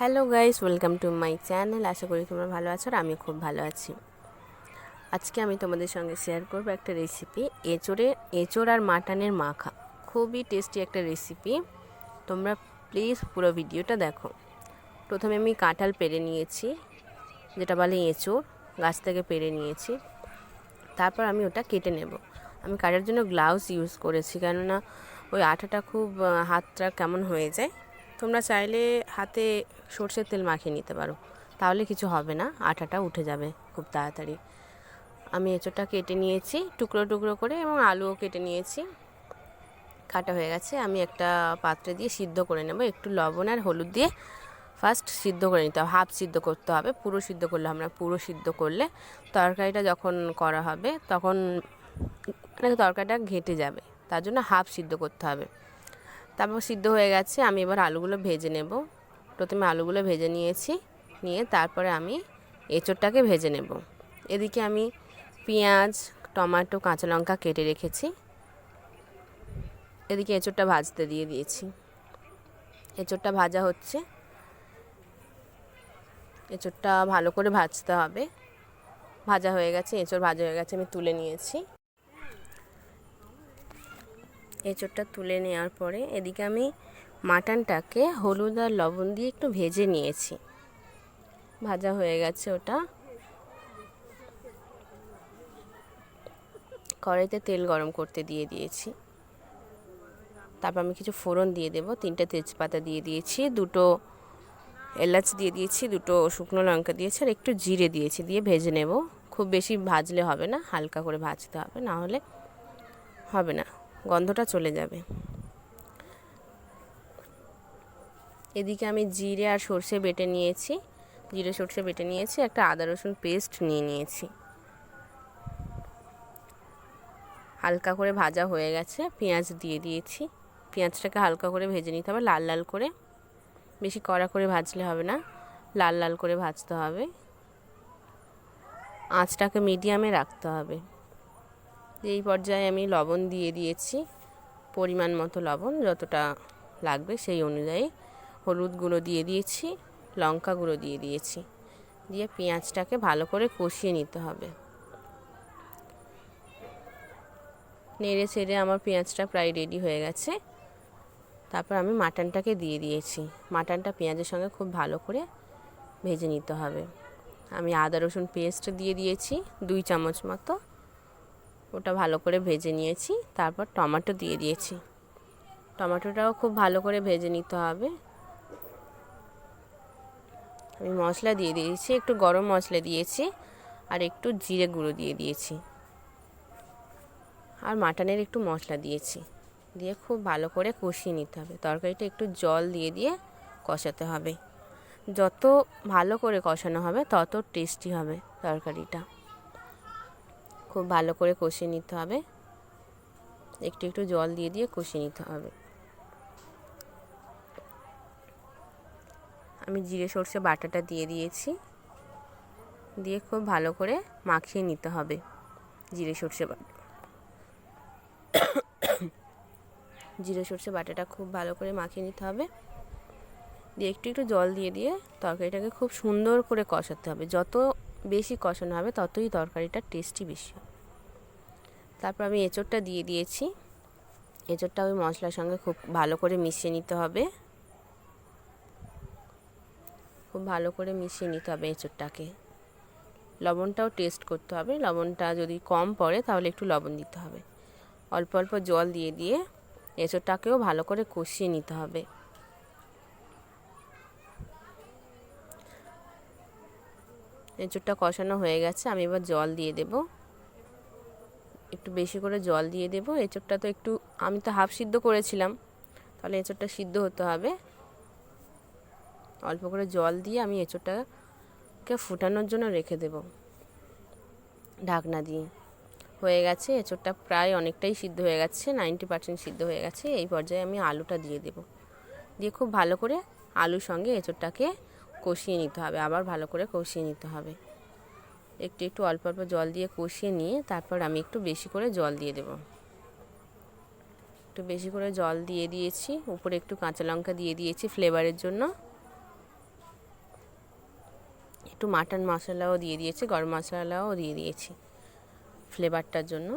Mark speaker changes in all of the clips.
Speaker 1: Hello guys, welcome to my channel. আশা করি তোমরা ভালো আছো আর আমি খুব ভালো আছি। আজকে আমি তোমাদের সঙ্গে শেয়ার করব একটা রেসিপি, এঁচোড় আর মাটনের মাখা। খুবই টেস্টি একটা রেসিপি, তোমরা প্লিজ পুরো ভিডিওটা দেখো। প্রথমে আমি কাঁঠাল পেড়ে নিয়েছি, যেটা বলে এঁচোড়, গাছ থেকে পেড়ে নিয়েছি। তারপর আমি ওটা কেটে নেব। আমি কাটার জন্য গ্লাভস ইউজ করেছি, কেননা ওই আঠাটা খুব হাতটা কেমন হয়ে যায়। তোমরা চাইলে হাতে সর্ষের তেল মাখিয়ে নিতে পারো, তাহলে কিছু হবে না, আঠাটা উঠে যাবে খুব তাড়াতাড়ি। আমি এঁচোড়টা কেটে নিয়েছি টুকরো টুকরো করে, এবং আলুও কেটে নিয়েছি। কাটা হয়ে গেছে। আমি একটা পাত্রে দিয়ে সিদ্ধ করে নেব। একটু লবণ আর হলুদ দিয়ে ফার্স্ট সিদ্ধ করে নিতে হবে, হাফ সিদ্ধ করতে হবে। পুরো সিদ্ধ করলে হবে না, পুরো সিদ্ধ করলে তরকারিটা যখন করা হবে তখন তরকারিটা ঘেঁটে যাবে, তার জন্য হাফ সিদ্ধ করতে হবে। তারপর সিদ্ধ হয়ে গেছে, আমি এবার আলুগুলো ভেজে নেব। প্রথমে আলুগুলো ভেজে নিয়েছি, নিয়ে তারপরে আমি এঁচোড়টাকে ভেজে নেব। এদিকে আমি পেঁয়াজ, টমেটো, কাঁচা লঙ্কা কেটে রেখেছি। এদিকে এঁচোড়টা ভাজতে দিয়ে দিয়েছি। এঁচোড়টা ভাজা হচ্ছে, এঁচোড়টা ভালো করে ভাজতে হবে। ভাজা হয়ে গেছে, এঁচোড় ভাজা হয়ে গেছে, আমি তুলে নিয়েছি। এঁচোড়টা তুলে নেওয়ার পরে এদিকে আমি মাটনটাকে হলুদ আর লবণ দিয়ে একটু ভেজে নিয়েছি। ভাজা হয়ে গেছে ওটা। কড়াইতে তেল গরম করতে দিয়ে দিয়েছি। তারপর আমি কিছু ফোড়ন দিয়ে দেব। 3টে তেজপাতা দিয়ে দিয়েছি, 2টো এলাচ দিয়ে দিয়েছি, 2টো শুকনো লঙ্কা দিয়েছি, আর একটু জিরে দিয়েছি। দিয়ে ভেজে নেব। খুব বেশি ভাজলে হবে না, হালকা করে ভাজতে হবে, না হলে হবে না, গন্ধটা চলে যাবে। এদিকে আমি জিরে আর সর্ষে বেটে নিয়েছি, জিরে সর্ষে বেটে নিয়েছি। একটা আদা রসুন পেস্ট নিয়ে নিয়েছি। হালকা করে ভাজা হয়ে গেছে, পেঁয়াজ দিয়ে দিয়েছি। পেঁয়াজটাকে হালকা করে ভেজে নিতে হবে, লাল লাল করে, বেশি কড়া করে ভাজলে হবে না, লাল লাল করে ভাজতে হবে। আঁচটাকে মিডিয়ামে রাখতে হবে। এই পর্যায়ে আমি লবণ দিয়ে দিয়েছি, পরিমাণ মতো লবণ, যতটা লাগবে সেই অনুযায়ী। হলুদ গুঁড়ো দিয়ে দিয়েছি, লঙ্কা গুঁড়ো দিয়ে দিয়েছি। দিয়ে পেঁয়াজটাকে ভালো করে কষিয়ে নিতে হবে। নেড়ে ছেড়ে আমার পেঁয়াজটা প্রায় রেডি হয়ে গেছে। তারপর আমি মাটনটাকে দিয়ে দিয়েছি। মাটনটা পেঁয়াজের সঙ্গে খুব ভালো করে ভেজে নিতে হবে। আমি আদা রসুন পেস্ট দিয়ে দিয়েছি 2 চামচ মতো, ওটা ভালো করে ভেজে নিয়েছি। তারপর টমেটো দিয়ে দিয়েছি, টমেটোটাও খুব ভালো করে ভেজে নিতে হবে। আমি মশলা দিয়ে দিয়েছি, একটু গরম মশলা দিয়েছি, আর একটু জিরে গুঁড়ো দিয়ে দিয়েছি, আর মাটনের একটু মশলা দিয়েছি। দিয়ে খুব ভালো করে কষিয়ে নিতে হবে। তরকারিটা একটু জল দিয়ে দিয়ে কষাতে হবে। যত ভালো করে কষানো হবে তত টেস্টি হবে তরকারিটা। খুব ভালো করে কষিয়ে নিতে হবে, একটু একটু জল দিয়ে দিয়ে কষিয়ে নিতে হবে। আমি জিরে সর্ষে বাটাটা দিয়ে দিয়েছি, দিয়ে খুব ভালো করে মাখিয়ে নিতে হবে। জিরে সর্ষে বাটাটা খুব ভালো করে মাখিয়ে নিতে হবে। দিয়ে একটু একটু জল দিয়ে দিয়ে তরকারিটাকে খুব সুন্দর করে কষাতে হবে। যত বেশি কষানো হবে ততই তরকারিটা টেস্টি বেশি হবে। তারপর আমি এঁচোড়টা দিয়ে দিয়েছি। এঁচোড়টা ওই মশলার সঙ্গে খুব ভালো করে মিশিয়ে নিতে হবে। খুব ভালো করে মিশিয়ে নিতে হবে এঁচোড়টাকে। লবণটাও টেস্ট করতে হবে, লবণটা যদি কম পড়ে তাহলে একটু লবণ দিতে হবে। অল্প অল্প জল দিয়ে দিয়ে এঁচোড়টাকেও ভালো করে কষিয়ে নিতে হবে। এঁচোড়টা কষানো হয়ে গেছে, আমি এবার জল দিয়ে দেব। একটু বেশি করে জল দিয়ে দেব। এঁচোড়টা তো একটু, আমি তো হাফ সিদ্ধ করেছিলাম, তাহলে এঁচোড়টা সিদ্ধ হতে হবে। অল্প করে জল দিয়ে আমি এঁচোড়টাকে ফুটানোর জন্য রেখে দেব ঢাকনা দিয়ে। হয়ে গেছে, এঁচোড়টা প্রায় অনেকটাই সিদ্ধ হয়ে গেছে, 90% সিদ্ধ হয়ে গেছে। এই পর্যায়ে আমি আলুটা দিয়ে দেব। দিয়ে খুব ভালো করে আলুর সঙ্গে এঁচোড়টাকে কষিয়ে নিতে হবে, আবার ভালো করে কষিয়ে নিতে হবে। একটু একটু অল্প অল্প জল দিয়ে কষিয়ে নিয়ে তারপর আমি একটু বেশি করে জল দিয়ে দেব। একটু বেশি করে জল দিয়ে দিয়েছি, উপরে একটু কাঁচা লঙ্কা দিয়ে দিয়েছি ফ্লেভারের জন্য। একটু মাটন মশলাও দিয়ে দিয়েছি, গরম মশলাও দিয়ে দিয়েছি ফ্লেভারটার জন্য।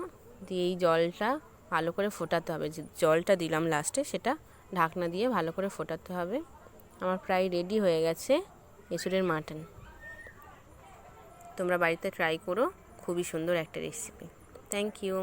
Speaker 1: দিয়ে এই জলটা ভালো করে ফোটাতে হবে, যে জলটা দিলাম লাস্টে সেটা ঢাকনা দিয়ে ভালো করে ফোটাতে হবে। আমার প্রায় রেডি হয়ে গেছে এঁচোড়ের মাটন। তোমরা বাড়িতে ট্রাই করো, খুবই সুন্দর একটা রেসিপি। Thank you.